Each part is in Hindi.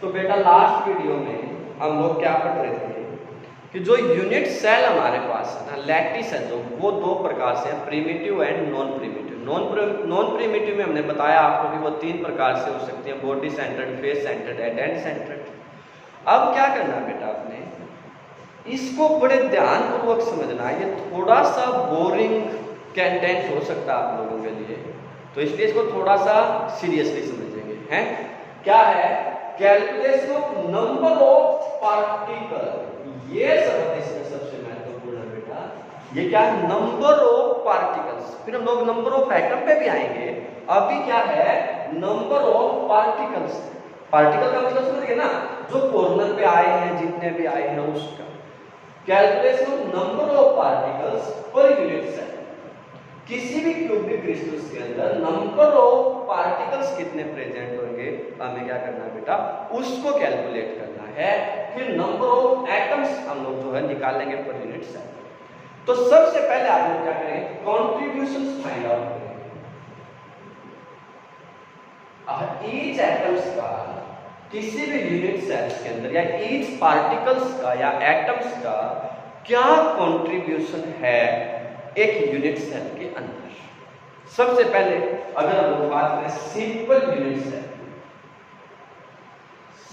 तो बेटा लास्ट वीडियो में हम लोग क्या पढ़ रहे थे कि जो यूनिट सेल हमारे पास है ना, लैटिस है जो, वो दो प्रकार से है, primitive and non primitive. Non primitive में हमने बताया आपको कि वो तीन प्रकार से हो सकती है, body centred, face centred and centred. अब क्या करना है बेटा, आपने इसको बड़े ध्यानपूर्वक समझना है। ये थोड़ा सा बोरिंग कंटेंट हो सकता है आप लोगों के लिए, तो इसलिए इसको थोड़ा सा सीरियसली समझेंगे। हैं क्या है? Calculation of number of particle. ये शब्द इसमें सबसे महत्वपूर्ण है बेटा। ये क्या है? Number of particles. फिर हम लोग नंबर ऑफ एटम पे भी आएंगे। अभी क्या है? Number of particles. पार्टिकल का मतलब समझ गए ना, जो कॉर्नर पे आए हैं, जितने भी आए हैं उसका। Calculation of number of particles per unit cell. किसी भी क्यूबिक क्रिस्टल्स के अंदर नंबर ऑफ पार्टिकल्स कितने प्रेजेंट होंगे, हमें क्या करना है बेटा, उसको कैलकुलेट करना है। फिर नंबर ऑफ एटम्स हम लोग जो है निकालेंगे पर यूनिट सेल। तो सबसे पहले आप लोग क्या करें, कॉन्ट्रीब्यूशंस फाइंड आउट करेंगे। ईच एटम्स का किसी भी यूनिट सेल्स के अंदर, या ईच पार्टिकल्स का या एटम्स का क्या कंट्रीब्यूशन है एक यूनिट सेल के अंदर। सबसे पहले अगर हम लोग बात करें simple unit cell,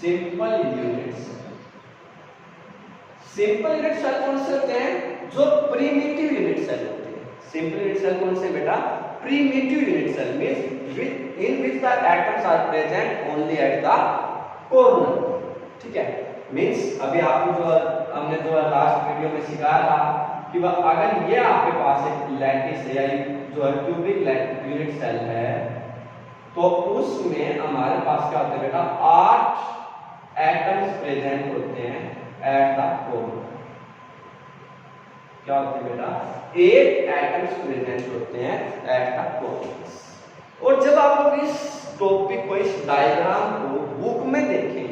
simple unit cell, simple unit cell कौन से होते हैं? जो प्रीमिटिव यूनिट सेल होते हैं। सिंपल यूनिट सेल कौन से बेटा? Primitive unit cell means in which the atoms are present only at the corner। ठीक है, मींस अभी आपको जो हमने जो लास्ट वीडियो में सिखाया था कि अगर ये आपके पास एक लैटिस है या जो है क्यूबिक यूनिट सेल है, तो उसमें हमारे पास क्या होता है बेटा, 8 एटम्स प्रेजेंट होते हैं एट द कोर। क्या होते हैं बेटा? 8 एटम्स प्रेजेंट होते हैं एट द कोर। और जब आप लोग इस टॉपिक को, इस डायग्राम को बुक में देखेंगे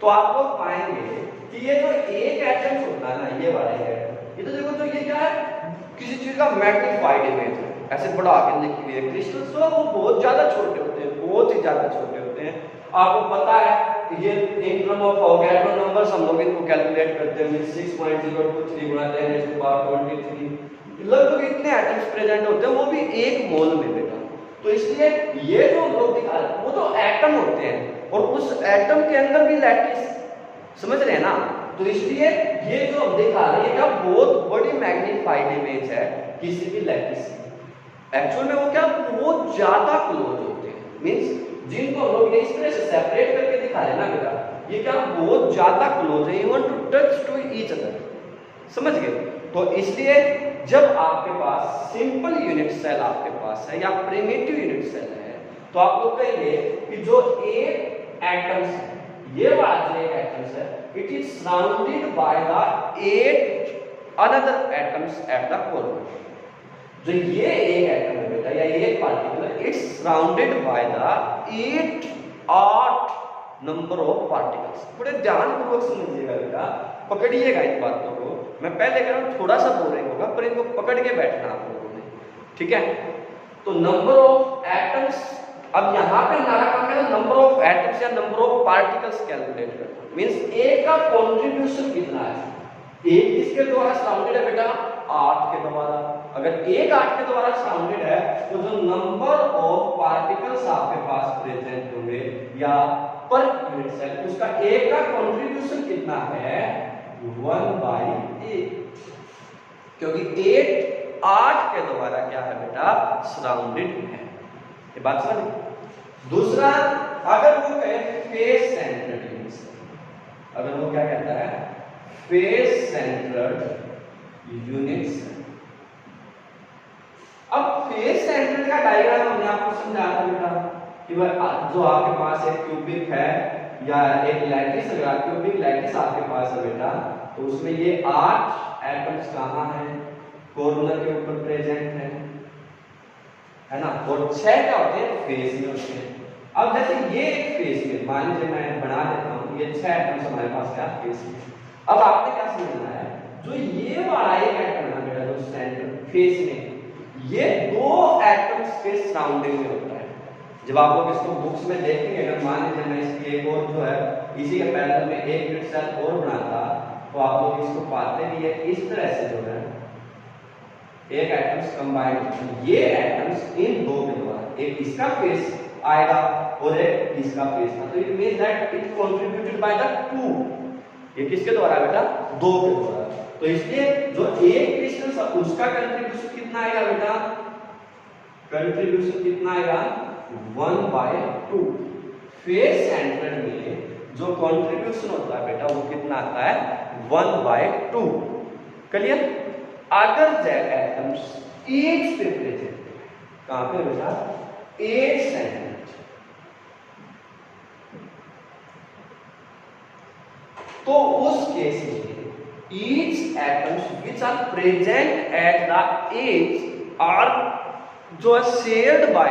तो आप लोग पाएंगे कि ये जो एक एटम होता है ना, ये वाला एटम, ये तो देखो, तो ये क्या है? किसी चीज का मैग्नीफाइड इमेज है, ऐसे बड़ा के लिखी हुई है। क्रिस्टल्स तो वो बहुत ज्यादा छोटे होते हैं, बहुत ही ज्यादा छोटे होते हैं। आपको पता है ये in term of Avogadro numbers हम लोग इनको कैलकुलेट करते हैं 6.023 गुणा 10⁻23। लगभग इतने एटम्स प्रेजेंट होते हैं, वो भी एक मोल में बेटा। तो इसलिए ये जो लोग दिखा रहे हैं वो तो एटम होते हैं, और उस एटम के अंदर भी लैटिस, समझ रहे हैं ना? तो इसलिए ये जो हम दिखा रहे हैं क्या, बहुत बड़ी मैग्नीफाइड इमेज है किसी भी लैटिस की। एक्चुअल में वो क्या, बहुत ज्यादा क्लोज होते हैं। मींस जिनको हम लोग इस तरह से सेपरेट करके दिखा रहे हैं ना बेटा, ये क्या बहुत ज्यादा क्लोज है, even to touch to each other. समझ गए? तो इसलिए जब आपके पास सिंपल यूनिट सेल आपके पास है या प्रिमिटिव यूनिट सेल है, तो आप लोग कहेंगे कि जो एक एटम्स है, ये वाला जो एक एटम्स है, it is surrounded by the 8 another atoms at the core. जो ये एक एटम है बेटा या एक पार्टिकल है, it's surrounded by the 8 number of particles. बड़े ध्यानपूर्वक समझिएगा बेटा, पकड़िएगा इन बातों को। मैं पहले कह रहा हूं थोड़ा सा बोरिंग होगा, पर इनको पकड़ के बैठना आप लोगों ने, ठीक है? तो नंबर ऑफ एटम्स, अब यहां पे हमारा काम है नंबर ऑफ एटम्स या नंबर ऑफ पार्टिकल्स कैलकुलेट करना। मींस एक का कंट्रीब्यूशन कितना है, एक किसके द्वारा सराउंडेड है बेटा? 8 के द्वारा। अगर एक 8 के द्वारा सराउंडेड है, तो जो नंबर ऑफ पार्टिकल्स आपके पास प्रेजेंट होंगे या पर यूनिट सेल, उसका एक का कंट्रीब्यूशन कितना है? 1/8, क्योंकि 8 के द्वारा क्या है बेटा? सराउंडेड है। ये बात समझ? दूसरा, अगर वो कहे फेस सेंटर्ड यूनिट सेल, अगर वो क्या कहता है? Face centred unit cell. अब फेस सेंटर्ड का डायग्राम हमने आपको समझाया था बेटा कि जो आपके पास एक क्यूबिक है या एक लैटिस, अगर क्यूबिक लैटिस आपके पास है बेटा, तो उसमें ये 8 एटम्स कहाँ हैं? कॉर्नर के ऊपर प्रेजेंट है ना? और 6 क्या होते हैं? फेस में होते हैं। अब जैसे ये एक फेस में, मान लीजिए मैं बना देता हूँ, ये 6 एटम्स हमारे पास क्या? फेस में। अब आपने क्या समझना है, जो ये वाला एक एटम है बेटा, जो सेंटर फेस में, ये 2 एटम्स के सराउंडिंग में होता है। जब आप लोग इसको बुक्स में देखेंगे, अगर मान लीजिए मैं इसकी एक और जो है इसी के पैरेलल में एक यूनिट सेल और बनाता, तो आप लोग इसको पाते भी है इस तरह से जो है एक एटम्स कंबाइंड, ये एटम्स इन दो के द्वारा, एक इसका फेस आएगा और एक इसका फेस था, तो it means that it contributed by the two. ये किसके द्वारा बेटा? दो के द्वारा। तो इसलिए जो एक क्रिस्टल था उसका कंट्रीब्यूशन कितना आएगा बेटा? कंट्रीब्यूशन कितना आएगा? 1/2। फेस सेंटर में जो कंट्रीब्यूशन होता है बेटा वो कितना आता है? 1/2। क्लियर? अगर दैट एटम्स एज पे प्रेजेंट, कहां पे बेटा? एज सेंटर, तो उस केस में each atoms which are present at the edge are जो है shared by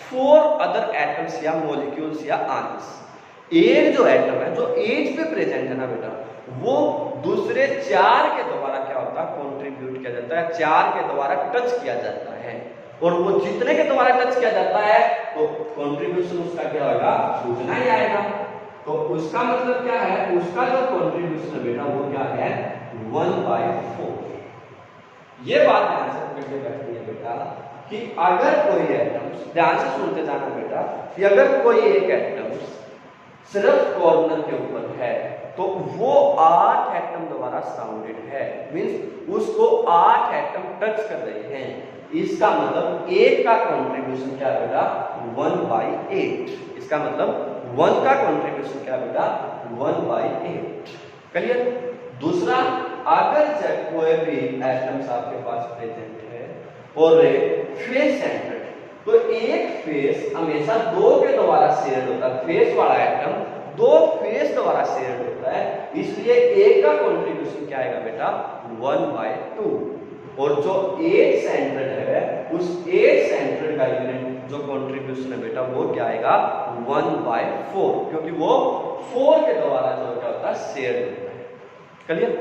4 other atoms या molecules या ions। एक जो एटम है जो एज पे प्रेजेंट है ना बेटा, वो दूसरे 4 के द्वारा क्या होता है? कंट्रीब्यूट किया जाता है, 4 के द्वारा टच किया जाता है, और वो जितने के द्वारा टच किया जाता है तो कंट्रीब्यूशन उसका क्या होगा? उतना ही आएगा। तो उसका मतलब क्या है? उसका जो कंट्रीब्यूशन है बेटा वो क्या है? 1/4। ये बात ध्यान से पकड़ बैठनी है बेटा कि अगर कोई एटम्स, ध्यान से सुनते जाना बेटा, कि अगर कोई एक एटम्स सिर्फ कॉर्नर के ऊपर है तो वो 8 एटम द्वारा सराउंडेड है, मींस उसको 8 एटम टच कर रहे हैं। इसका मतलब एक का कंट्रीब्यूशन क्या है बेटा? 1/8। इसका मतलब 1 का कंट्रीब्यूशन क्या बेटा? 1/8। क्लियर? दूसरा, अगर जब कोई भी एटम्स आपके पास प्रेजेंट है और फेस सेंटर, तो एक फेस हमेशा 2 के द्वारा शेयर्ड होता है। फेस वाला एटम 2 फेस द्वारा शेयर्ड होता है, इसलिए एक का कंट्रीब्यूशन क्या आएगा बेटा? 1/2। और जो एज सेंटर्ड है उस एज सेंटर्ड का यूनिट जो कंट्रीब्यूशन है बेटा वो क्या आएगा? 1/4, क्योंकि वो 4 के द्वारा जो क्या होता है? शेयर होता है। क्लियर?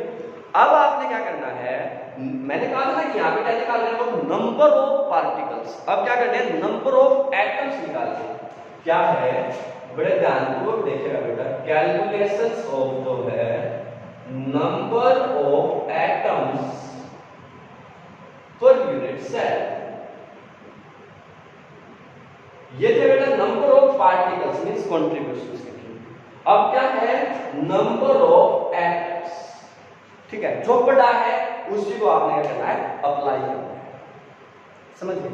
अब आपने क्या करना है, मैंने कहा था ना कि यहाँ पे क्या निकालना है? वो नंबर ऑफ पार्टिकल्स। अब क्या करना है? नंबर ऑफ एटम्स निकालने हैं। क्या है? बड़े ध्यानपूर्वक देखिएगा बेटा, कैलकुलेशंस ऑफ जो है number of atoms per unit cell. ये थे बेटा number of particles means contributions के लिए। अब क्या है? Number of atoms. ठीक है, जो बड़ा है उसी को आपने क्या करना है? अप्लाई करना है। समझिए?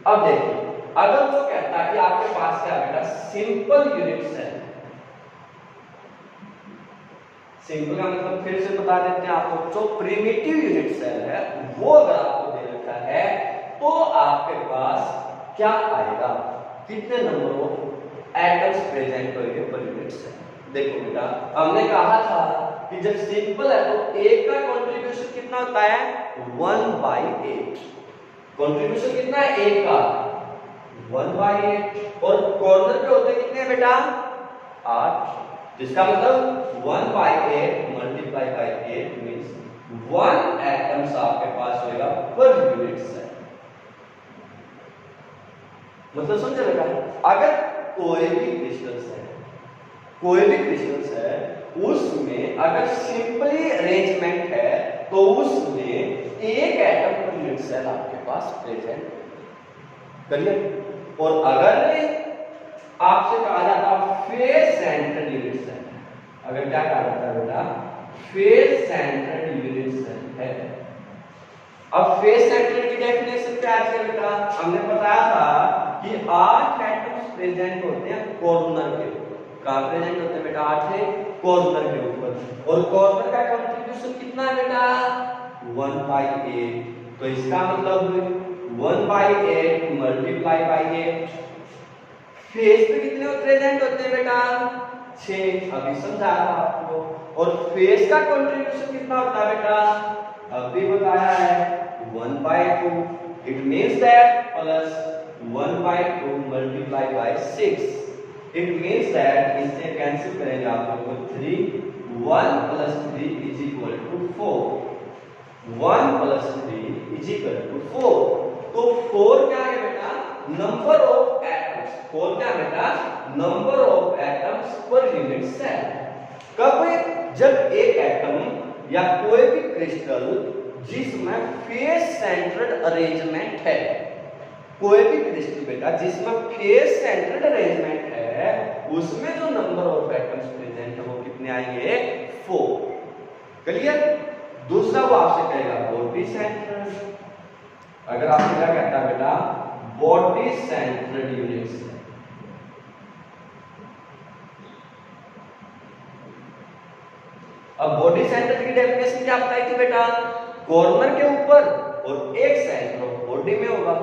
अब देखिए, अगर वो कहता है कि आपके पास क्या बेटा? Simple unit cell. सिंपल का मतलब फिर से बता देते हैं आपको, जो प्रिमिटिव यूनिट सेल है वो अगर आपको दे रखा है तो आपके पास क्या आएगा? कितने नंबर ऑफ एटम्स प्रेजेंट होंगे पर यूनिट सेल। देखो बेटा, हमने कहा था कि जब सिंपल है तो एक का कंट्रीब्यूशन कितना होता है? 1/8। कंट्रीब्यूशन कितना है? एक का 1/8। और कॉर्नर पे होते कितने बेटा? 8। जिसका मतलब 1/8 मल्टीप्लाई बाय 8 मींस 1 एटम्स आपके पास होगा पर यूनिट सेल। मतलब समझे बेटा? अगर कोई भी क्रिस्टल्स है, कोई भी क्रिस्टल्स है, उसमें अगर सिंपली अरेंजमेंट है तो उसमें एक एटम पर यूनिट सेल आपके पास प्रेजेंट। क्लियर? और अगर आपसे कहा जाता फेस सेंटर्ड यूनिट सेल, अगर क्या कहा जाता है बेटा? फेस सेंटर्ड यूनिट सेल है। अब फेस सेंटर्ड की डेफिनेशन क्या है बेटा? हमने बताया था कि 8 एटम्स प्रेजेंट होते हैं कॉर्नर के ऊपर। कहां प्रेजेंट होते हैं बेटा? 8 कॉर्नर के ऊपर। और कॉर्नर का कंट्रीब्यूशन कितना है बेटा? 1/8। तो इसका मतलब 1/8 मल्टीप्लाई बाय 8। फेस पे कितने प्रेजेंट होते हैं बेटा? 6। अभी समझाया था आपको। और फेस का कंट्रीब्यूशन कितना होता है बेटा? अभी बताया है 1/2। It means that plus 1/2 multiply by 6। It means that इससे कैंसिल करेंगे आप लोग को 3। 1 + 3 = 4। 1 + 3 = 4। तो 4 क्या है बेटा? Number of atoms. फोर क्या बेटा, number of atoms per unit cell. कब, जब एक एटम या कोई भी क्रिस्टल जिसमें फेस सेंटर्ड अरेंजमेंट है, कोई भी क्रिस्टल बेटा जिसमें फेस सेंटर्ड अरेंजमेंट है, उसमें जो नंबर ऑफ एटम्स प्रेजेंट है वो कितने आएंगे, 4। क्लियर। दूसरा वो आपसे कहेगा बॉडी सेंटर्ड। अगर आपसे क्या कहता है बेटा, बॉडी सेंटर्ड यूनिट्स। अब बॉडी सेंटर की डेफिनेशन क्या बताई थी बेटा, कॉर्नर के ऊपर और एक सेंटर ऑफ बॉडी में होगा।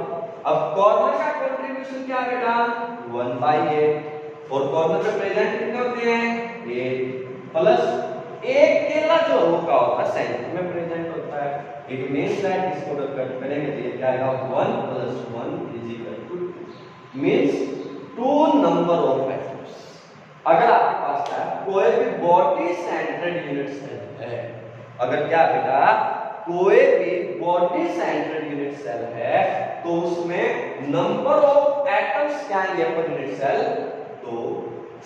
अब कॉर्नर का कंट्रीब्यूशन क्या है बेटा, 1/8, और कॉर्नर पे प्रेजेंट कितने होते हैं, 8 प्लस एक केला जो होगा होगा सेंटर में प्रेजेंट होता है। इट मींस दैट इसको कट करेंगे तो ये क्या आएगा, 1 + 1 = 2 मींस 2 नंबर ऑफ एटम्स। अगर आपके पास है कोई भी बॉडी सेंटर्ड यूनिट सेल है, अगर क्या बेटा कोई भी बॉडी सेंटर्ड यूनिट सेल है तो उसमें नंबर ऑफ एटम्स क्या आएंगे पर यूनिट सेल, तो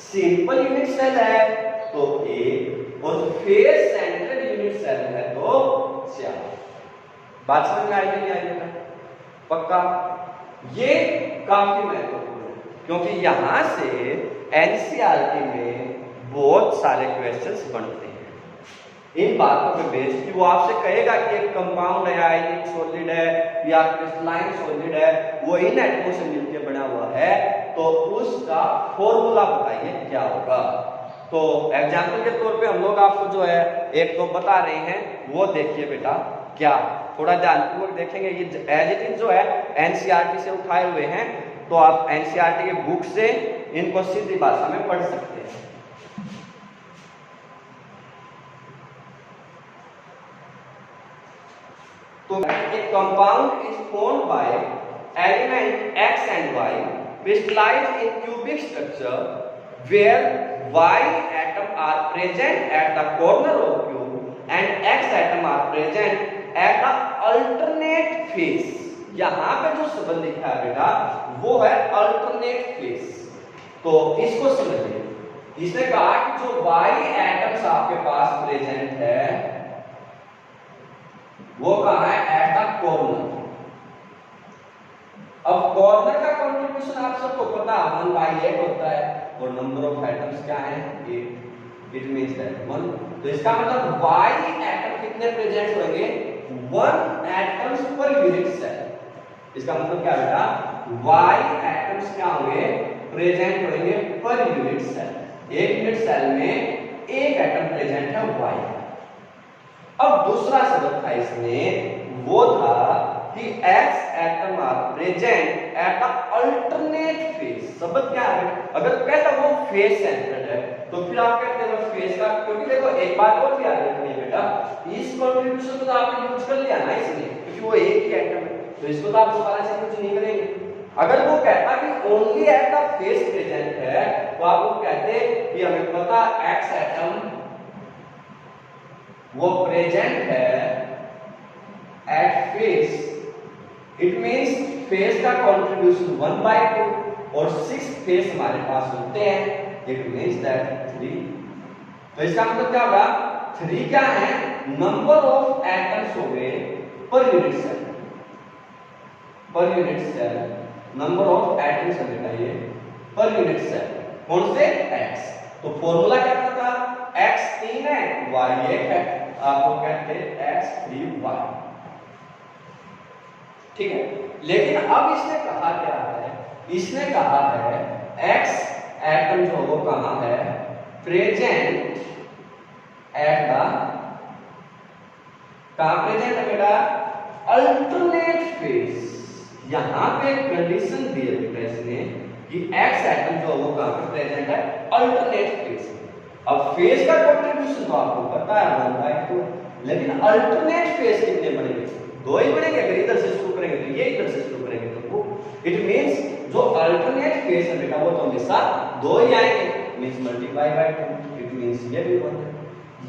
सिंपल यूनिट सेल है तो 1 और फेस सेंटर्ड यूनिट सेल है तो 4। बात समझ में आएगी नहीं आएगी, पक्का। ये काफी महत्वपूर्ण है क्योंकि यहां से एनसीईआरटी में बहुत सारे क्वेश्चंस बनते हैं इन बातों पे बेस कि वो आपसे कहेगा कि एक कंपाउंड है, आयनिक सॉलिड है या क्रिस्टलाइन सॉलिड है, वो इन एटमों से मिलकर बना हुआ है, तो उसका फॉर्मूला बताइए क्या होगा। तो एग्जांपल के तौर पे हम लोग आपको जो है एक तो बता रहे हैं, वो देखिए बेटा क्या, थोड़ा ध्यानपूर्वक देखेंगे। ये एज इट इज जो है एनसीईआरटी से उठाए हुए हैं, तो आप एनसीईआरटी के बुक से इनको सीधी भाषा में पढ़ सकते हैं। तो a compound is formed by element X and Y crystallized in cubic structure where Y atom are present at the corner of cube and X atom are present at the alternate face। यहाँ पे जो संबंध लिखा है बेटा वो है अल्टरनेट फेस। तो इसको समझिए, इसने कहा कि जो Y एटम्स आपके पास प्रेजेंट है वो कहा है एट द कॉर्नर। अब कॉर्नर का कंट्रीब्यूशन आप सबको पता है 1/8 होता है और नंबर ऑफ एटम्स क्या है 8। It means that 1। तो इसका मतलब Y एटम कितने प्रेजेंट होंगे 1 एटम्स पर यूनिट सेल। इसका मतलब क्या बेटा Y एटम्स क्या होंगे प्रेजेंट होंगे पर यूनिट सेल। एक यूनिट सेल में एक एटम प्रेजेंट है Y। अब दूसरा सबक था इसमें वो था कि X atom are present at a alternate face. सबक क्या है, अगर कहता वो फेस सेंटर्ड है तो फिर आप कहते हैं फेस का, क्योंकि देखो एक बात और भी याद रखनी है बेटा, इस कंट्रीब्यूशन को तो आपने यूज कर लिया ना इसलिए क्योंकि वो एक ही एटम है, तो इसको तो आप दोबारा से कुछ नहीं करेंगे। अगर वो कहता कि only at the face present है तो आप लोग कहते कि हमें पता X एटम वो प्रेजेंट है at face. It means face का कंट्रीब्यूशन 1/2 और 6 फेस हमारे पास होते हैं। It means that 3। तो इसका मतलब क्या होगा 3 क्या है नंबर ऑफ एटम्स हो गए per unit cell. Per unit cell number of atoms है बेटा ये पर यूनिट सेल कौन से X। तो फॉर्मूला क्या था X 3 है Y 1 है, आपको कहते हैं X3Y। ठीक है, लेकिन अब इसने कहा क्या है, इसने कहा है X एटम जो वो कहां है प्रेजेंट एट द, कहां प्रेजेंट है बेटा अल्टरनेट फेस। यहां पे कंडीशन दी है बेटा इसने कि X एटम जो वो कहां पे प्रेजेंट है अल्टरनेट फेस। अब फेस का कंट्रीब्यूशन तो आपको पता है 1/2, लेकिन अल्टरनेट फेस कितने बनेंगे 2 ही बनेंगे। अगर इधर से शुरू करेंगे तो ये, इधर से शुरू करेंगे तो वो। इट मींस जो अल्टरनेट फेस है बेटा वो तो हमेशा 2 ही आएंगे, means multiply by 2। It means ये भी 1 है।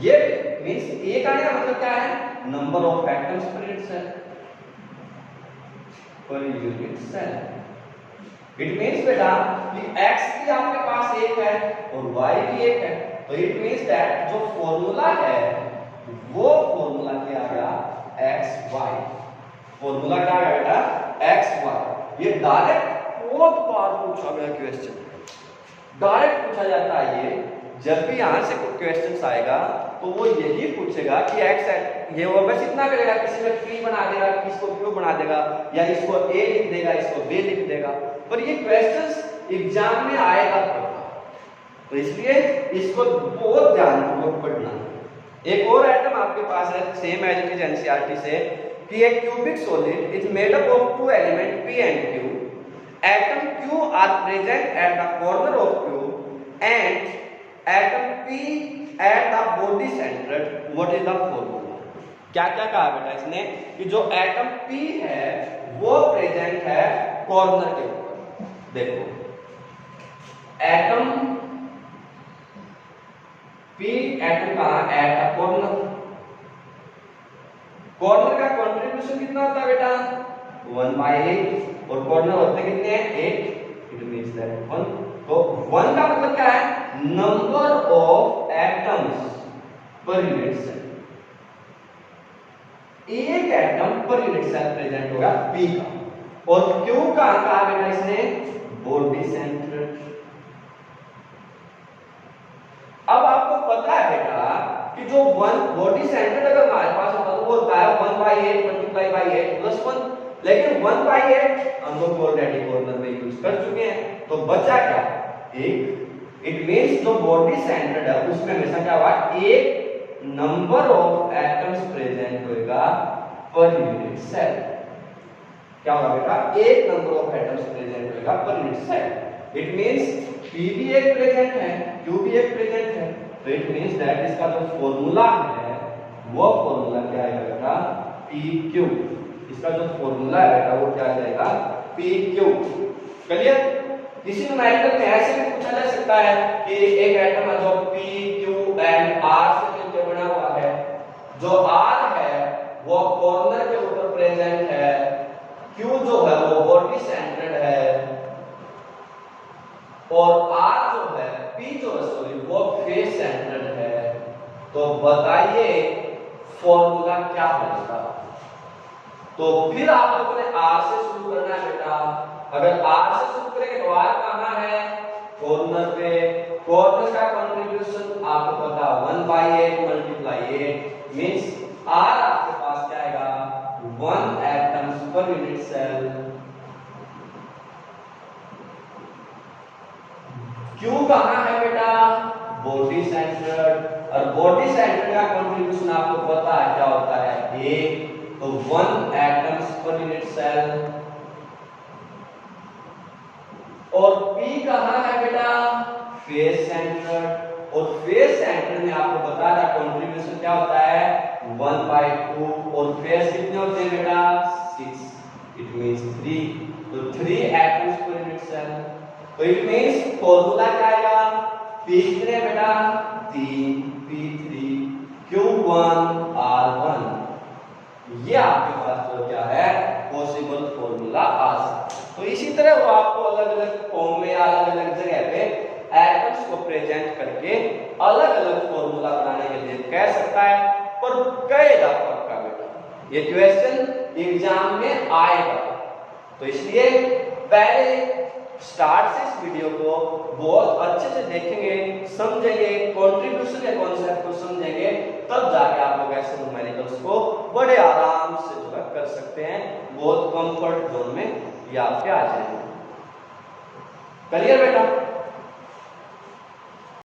ये मींस एक आने का मतलब क्या है number of atoms per unit cell. It means बेटा कि x भी आपके पास एक है और y भी एक है, तो इट मीन्स दैट जो फॉर्मूला है वो फॉर्मूला क्या आ गया एक्स वाई। फॉर्मूला क्या आ गया बेटा एक्स वाई। ये डायरेक्ट बहुत बार पूछा गया क्वेश्चन, डायरेक्ट पूछा जाता है। ये जब भी यहां से कोई क्वेश्चन आएगा तो वो यही पूछेगा कि एक्स ये वो बस इतना करेगा, किसी में p बना देगा, इसको q बना देगा, या इसको a लिख देगा, इसको b लिख देगा, पर ये क्वेश्चंस एग्जाम में आएगा पक्का, तो इसलिए इसको बहुत ध्यानपूर्वक पढ़ना। एक और आइटम आपके पास है same as it is NCERT से कि एक cubic solid is made up of two element p and q. Atom q are present at the corner of q and atom p at the body center. What is the formula? क्या क्या कहा बेटा इसने कि जो एटम p है वो प्रेजेंट है कॉर्नर के ऊपर। देखो एटम p एटम कहाँ एट द कॉर्नर। कॉर्नर का कंट्रीब्यूशन कितना होता है बेटा 1/8 और कॉर्नर होते कितने हैं 8। It means that 1। तो 1 का मतलब क्या है number of atoms per unit cell. एक atom per unit cell present होगा p का। और q का कहा बेटा इसने बॉडी सेंटर। अब आपको पता है बेटा कि जो 1 बॉडी सेंटर अगर हमारे पास होता तो वो होता है 1/8 मल्टीप्लाई बाय 8 प्लस 1, लेकिन 1/8 हम लोग ऑलरेडी कॉर्नर में यूज कर चुके हैं, तो बचा क्या एक। इट मींस जो बॉडी सेंटर है उसमें हमेशा क्या होगा एक नंबर ऑफ एटम्स प्रेजेंट होगा पर यूनिट सेल। क्या होगा बेटा एक नंबर ऑफ एटम्स प्रेजेंट होगा per unit cell. It means p भी एक प्रेजेंट है q भी एक प्रेजेंट है, तो इट मींस दैट इसका जो फॉर्मूला है वो फॉर्मूला क्या आएगा बेटा pq। इसका जो फॉर्मूला है बेटा वो क्या आ जाएगा pq। क्लियर। किसी न्यूमेरिकल में ऐसे भी पूछा जा सकता है कि एक एटम है जो p q एंड r से मिलकर बना हुआ है, जो r है वो कॉर्नर के ऊपर प्रेजेंट है, q जो है वो बॉडी सेंटर्ड है, और R जो है P जो है सॉरी वो फेस सेंटर्ड है। तो बताइए फॉर्मूला क्या होगा। तो फिर आप लोगों ने R से शुरू करना है बेटा। अगर R से शुरू करेंगे तो R कहां है कॉर्नर पे। कॉर्नर का कंट्रीब्यूशन आपको पता 1/8 मल्टीप्लाई 8 मींस R आपके पास क्या आएगा 1 atoms per unit cell. Q कहां है बेटा बॉडी सेंटर, और बॉडी सेंटर का कंट्रीब्यूशन आपको पता है क्या होता है A, तो 1 एटम्स पर यूनिट सेल। और P कहां है बेटा फेस सेंटर, और फेस सेंटर में आपको बता था कंट्रीब्यूशन क्या होता है 1/2 और फेस कितने होते हैं बेटा 6। इट मींस 3, तो 3 एटम्स पर यूनिट सेल। तो इट मींस फॉर्मूला क्या आएगा P कितने बेटा 3 P3 Q1 R1। ये आपके पास जो क्या है पॉसिबल फॉर्मूला आ सकता है। तो इसी तरह वो आपको अलग अलग फॉर्म में अलग अलग जगह पे एटम्स को प्रेजेंट करके अलग अलग फॉर्मूला बनाने के लिए कह सकता है, पर कहेगा पक्का बेटा ये क्वेश्चन एग्जाम में आएगा। तो इसलिए पहले स्टार्ट से इस वीडियो को बहुत अच्छे से देखेंगे, समझेंगे, कंट्रीब्यूशन के कॉन्सेप्ट को समझेंगे, तब जाके आप लोग ऐसे न्यूमेरिकल्स को बड़े आराम से जो है कर सकते हैं, बहुत कंफर्ट जोन में ये आपके आ जाएंगे। क्लियर बेटा।